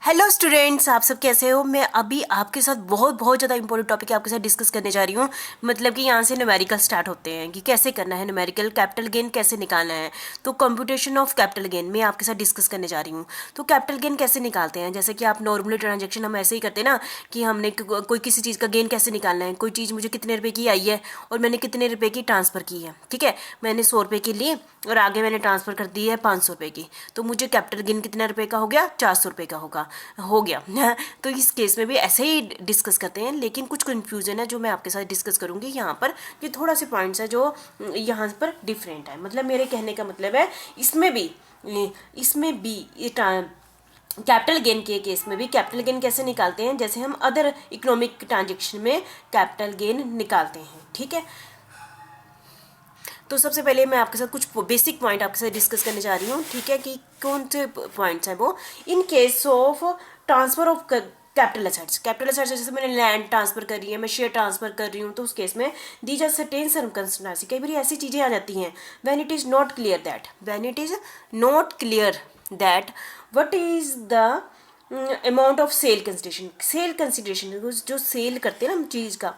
Hello students, आप सब कैसे हो। मैं अभी आपके साथ बहुत ज़्यादा इंपॉर्टेंट टॉपिक आपके साथ डिस्कस करने जा रही हूँ। मतलब कि यहाँ से न्यूमेरिकल स्टार्ट होते हैं कि कैसे करना है न्यूमेरिकल, कैपिटल गेन कैसे निकालना है। तो कंप्यूटेशन ऑफ कैपिटल गेन मैं आपके साथ डिस्कस करने जा रही हूँ। तो कैपिटल गेन कैसे निकालते हैं, जैसे कि आप नॉर्मली ट्रांजेक्शन हम ऐसे ही करते हैं ना कि हमने कोई किसी चीज़ का गेन कैसे निकालना है। कोई चीज़ मुझे कितने रुपये की आई है और मैंने कितने रुपये की ट्रांसफ़र की है। ठीक है, मैंने 100 रुपये की ली और आगे मैंने ट्रांसफ़र कर दी है 500 रुपये की, तो मुझे कैपिटल गेन कितने रुपये का हो गया, 400 रुपये का हो गया। तो इस केस में भी ऐसे ही डिस्कस करते हैं, लेकिन कुछ कंफ्यूजन है जो मैं आपके साथ डिस्कस करूंगी यहाँ पर। ये थोड़ा से पॉइंट्स है जो यहाँ पर डिफरेंट है। मतलब मेरे कहने का मतलब है इसमें भी कैपिटल गेन के केस में भी कैपिटल गेन कैसे निकालते हैं, जैसे हम अदर इकोनॉमिक ट्रांजेक्शन में कैपिटल गेन निकालते हैं। ठीक है, तो सबसे पहले मैं आपके साथ कुछ बेसिक पॉइंट आपके साथ डिस्कस करने जा रही हूँ। ठीक है, कि कौन से पॉइंट्स हैं वो। इन case of transfer of capital assets जैसे मैंने लैंड ट्रांसफर कर रही है, मैं शेयर ट्रांसफर कर रही हूँ, तो उस केस में दीज आर सर्टेन सर्कमस्टेंसेस। कई बार ऐसी चीज़ें आ जाती हैं when it is not clear that what is the amount of sale consideration जो सेल करते हैं ना हम चीज़ का,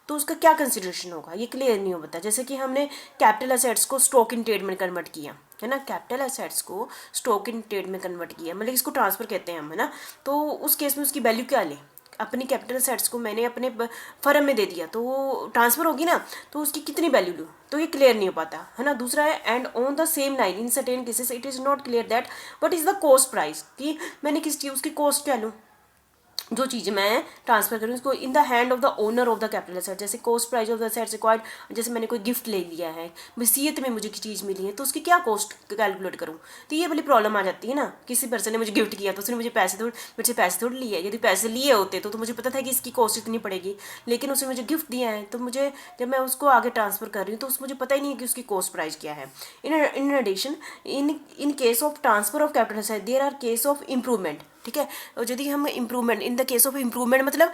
तो उसका क्या कंसिडरेशन होगा ये क्लियर नहीं हो पाता। जैसे कि हमने कैपिटल एसेट्स को स्टॉक इन ट्रेड में कन्वर्ट किया है ना, कैपिटल एसेट्स को स्टॉक इन ट्रेड में कन्वर्ट किया, मतलब इसको ट्रांसफर कहते हैं हम, है ना। तो उस केस में उसकी वैल्यू क्या ले, अपनी कैपिटल एसेट्स को मैंने अपने फर्म में दे दिया तो वो ट्रांसफर होगी ना, तो उसकी कितनी वैल्यू लूँ, तो ये क्लियर नहीं हो पाता, है ना। दूसरा है and on the same line in certain cases it is not clear that what is the cost price, कि मैंने किस चीज़ उसकी कॉस्ट क्या लूँ, जो चीज़ मैं ट्रांसफर करूँ उसको in the hand of the owner of the capital asset. जैसे cost price of the assets required, जैसे मैंने कोई गिफ्ट ले लिया है, वसीयत में मुझे चीज़ मिली है, तो उसकी क्या कॉस्ट कैलकुलेट करूँ। तो ये वाली प्रॉब्लम आ जाती है ना, किसी पर्सन ने मुझे गिफ्ट किया तो उसने मुझे मेरे से पैसे थोड़ी लिए। यदि पैसे लिए होते तो मुझे पता था कि इसकी कॉस्ट इतनी पड़ेगी, लेकिन उसने मुझे गिफ्ट दिया है, तो मुझे जब मैं उसको आगे ट्रांसफर कर रही हूँ तो मुझे पता ही नहीं है कि उसकी कॉस्ट प्राइस क्या है। In addition in case of transfer of capital asset there are case of improvement. ठीक है, और यदि हम improvement in the case of improvement मतलब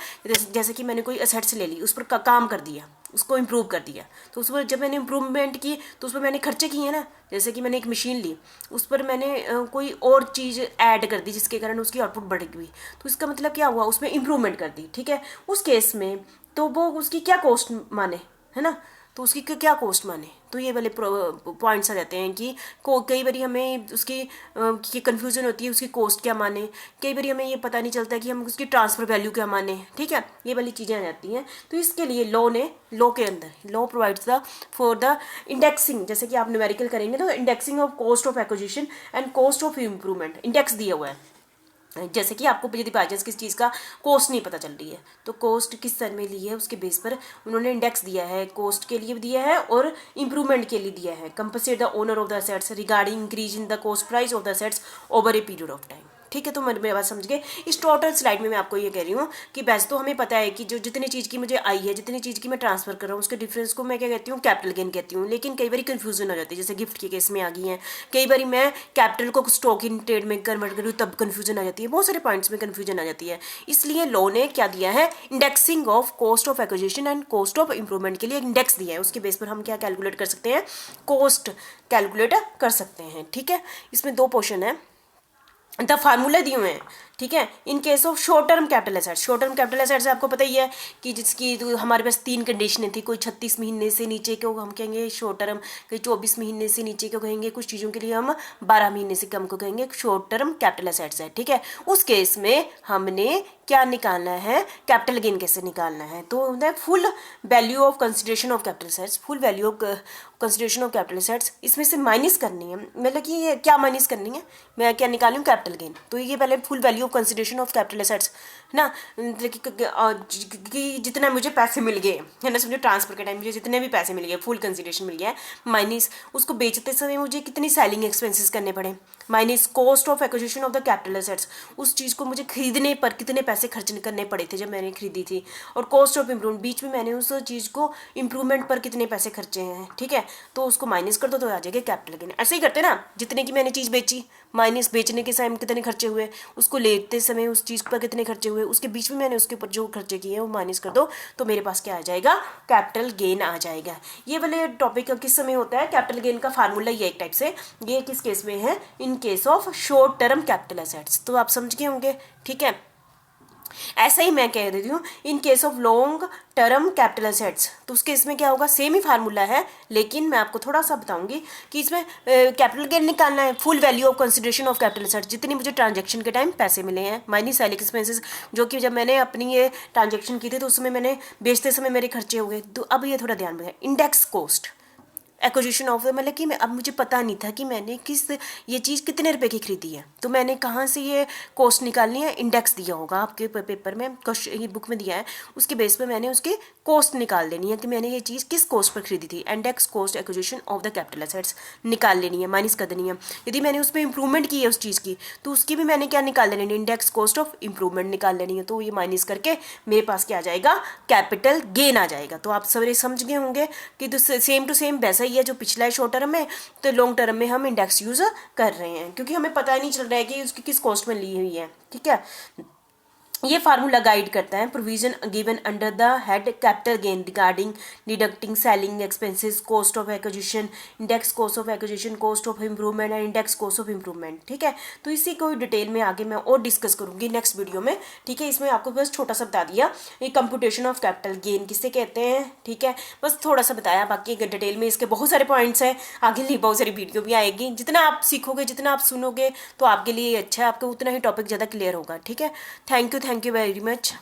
जैसे कि मैंने कोई एसेट्स ले ली, उस पर काम कर दिया, उसको इम्प्रूव कर दिया, तो उस पर जब मैंने इम्प्रूवमेंट की तो उस पर मैंने खर्चे किए ना। जैसे कि मैंने एक मशीन ली, उस पर मैंने कोई और चीज़ ऐड कर दी जिसके कारण उसकी आउटपुट बढ़ गई, तो इसका मतलब क्या हुआ, उसमें इम्प्रूवमेंट कर दी। ठीक है, उस केस में तो वो उसकी क्या कॉस्ट माने, है ना, तो उसकी क्या कॉस्ट माने। तो ये वाले पॉइंट्स आ जाते हैं कि कई बार हमें उसकी कन्फ्यूजन होती है उसकी कॉस्ट क्या माने, कई बार हमें ये पता नहीं चलता कि हम उसकी ट्रांसफर वैल्यू क्या माने। ठीक है, ये वाली चीज़ें आ जाती हैं। तो इसके लिए लॉ के अंदर law provides the for the indexing. जैसे कि आप न्यूमेरिकल करेंगे तो indexing of cost of acquisition and cost of improvement index दिया हुआ है। जैसे कि आपको यदि बाई चांस किस चीज़ का कॉस्ट नहीं पता चल रही है, तो कॉस्ट किस सन में ली है उसके बेस पर उन्होंने इंडेक्स दिया है, कॉस्ट के लिए भी दिया है और इंप्रूवमेंट के लिए दिया है। Compensate the owner of the assets regarding increase in the cost price of the assets over a period of time. ठीक है, तो मेरी बात समझ गए। इस टोटल स्लाइड में मैं आपको ये कह रही हूँ कि वैसे तो हमें पता है कि जो जितनी चीज़ की मुझे आई है, जितनी चीज़ की मैं ट्रांसफर कर रहा हूँ, उसके डिफरेंस को मैं क्या कहती हूँ, कैपिटल गेन कहती हूँ। लेकिन कई बार कंफ्यूजन हो जाती है, जैसे गिफ्ट के केस में आ गई है। कई बार मैं कैपिटल को स्टॉक इन ट्रेड में कन्वर्ट करूँ तब कंफ्यूजन आ जाती है, बहुत सारे पॉइंट्स में कंफ्यूजन आ जाती है। इसलिए लॉ ने क्या दिया है, indexing of cost of acquisition and cost of improvement के लिए इंडेक्स दिया है। उसके बेस पर हम क्या कैलकुलेट कर सकते हैं, कॉस्ट कैलकुलेट कर सकते हैं। ठीक है, इसमें दो पोर्शन है, द फार्मूला दिए हुए हैं। ठीक है, इन case of short term capital assets आपको पता ही है कि जिसकी तो हमारे पास 3 कंडीशनें थी। कोई 36 महीने से नीचे को हम कहेंगे शॉर्ट टर्म, कोई 24 महीने से नीचे को कहेंगे, कुछ चीज़ों के लिए हम 12 महीने से कम को कहेंगे शॉर्ट टर्म कैपिटल एसेट्स है। ठीक है, उस केस में हमने क्या निकालना है, कैपिटल गेन कैसे निकालना है। तो full value of consideration of capital assets, full value of consideration of capital assets, इसमें से माइनस करनी है। मतलब कि ये क्या माइनस करनी है, मैं क्या निकालूँ, कैपिटल गेन। तो ये पहले full value of consideration of capital assets है ना, कि जितना मुझे पैसे मिल गए है ना, समझो ट्रांसफर के टाइम मुझे जितने भी पैसे मिल गए, फुल कंसिडरेशन मिल गया है, माइनस उसको बेचते समय मुझे कितनी सेलिंग एक्सपेंसेस करने पड़े, minus cost of acquisition of the capital assets, उस चीज़ को मुझे खरीदने पर कितने पैसे खर्च करने पड़े थे जब मैंने खरीदी थी, और कॉस्ट ऑफ इम्प्रूवमेंट, बीच में मैंने उस चीज़ को इम्प्रूवमेंट पर कितने पैसे खर्चे हैं। ठीक है, तो उसको माइनस कर दो तो आ जाएगा कैपिटल गेन। ऐसे ही करते ना, जितने की मैंने चीज़ बेची माइनस बेचने के समय कितने खर्चे हुए, उसको लेते समय उस चीज़ पर कितने खर्चे हुए, उसके बीच में मैंने उसके ऊपर जो खर्चे किए हैं वो माइनस कर दो, तो मेरे पास क्या आ जाएगा, कैपिटल गेन आ जाएगा। ये वाले टॉपिक का किस समय होता है, कैपिटल गेन का फार्मूला ये एक टाइप से, ये किस केस में है, इन case of short term capital assets. तो आप समझ गए होंगे, ठीक है। ऐसा ही मैं कह देती हूँ इन case of long term capital assets, तो उसके इसमें क्या होगा, सेम ही फार्मूला है, लेकिन मैं आपको थोड़ा सा बताऊंगी कि इसमें कैपिटल गेन निकालना है, full value of consideration of capital assets, जितनी मुझे ट्रांजैक्शन के टाइम पैसे मिले हैं माइनस सेलिंग एक्सपेंसेस, जो कि जब मैंने अपनी ये ट्रांजैक्शन की थी तो उसमें मैंने बेचते समय मेरे खर्चे हो गए। तो अब ये थोड़ा ध्यान में, इंडेक्स कॉस्ट एक्विजिशन ऑफ, मतलब कि मैं अब मुझे पता नहीं था कि मैंने ये चीज़ कितने रुपए की खरीदी है, तो मैंने कहाँ से ये कॉस्ट निकालनी है, इंडेक्स दिया होगा आपके पेपर में, क्वेश्चन बुक में दिया है, उसके बेस पे मैंने उसकी कॉस्ट निकाल देनी है कि मैंने ये चीज़ किस कॉस्ट पर खरीदी थी। Index cost acquisition of the capital assets निकाल लेनी है, माइनस कर देनी है। यदि मैंने उस पर इंप्रूवमेंट की है उस चीज़ की, तो उसकी भी मैंने क्या निकाल लेनी है, इंडेक्स कॉस्ट ऑफ इंप्रूवमेंट निकाल लेनी है। तो ये माइनस करके मेरे पास क्या आ जाएगा, कैपिटल गेन आ जाएगा। तो आप सवेरे समझ गए होंगे कि तो सेम टू सेम वैसा ही है जो पिछला है शॉर्ट टर्म में, तो लॉन्ग टर्म में हम इंडेक्स यूज कर रहे हैं, क्योंकि हमें पता ही नहीं चल रहा है कि उसकी किस कॉस्ट में ली हुई है, ठीक है। ये फार्मूला गाइड करता है provision given under the head capital gain regarding deducting selling expenses, cost of acquisition, index cost of acquisition, cost of improvement and index cost of improvement, ठीक है। तो इसी को डिटेल में आगे मैं और डिस्कस करूंगी नेक्स्ट वीडियो में, ठीक है। इसमें आपको बस छोटा सा बता दिया ये कंप्यूटेशन ऑफ कैपिटल गेन किसे कहते हैं, ठीक है, बस थोड़ा सा बताया, बाकी डिटेल में इसके बहुत सारे पॉइंट्स हैं, आगे लिए बहुत सारी वीडियो भी आएगी। जितना आप सीखोगे, जितना आप सुनोगे, तो आपके लिए अच्छा है, आपको उतना ही टॉपिक ज़्यादा क्लियर होगा, ठीक है। Thank you very much.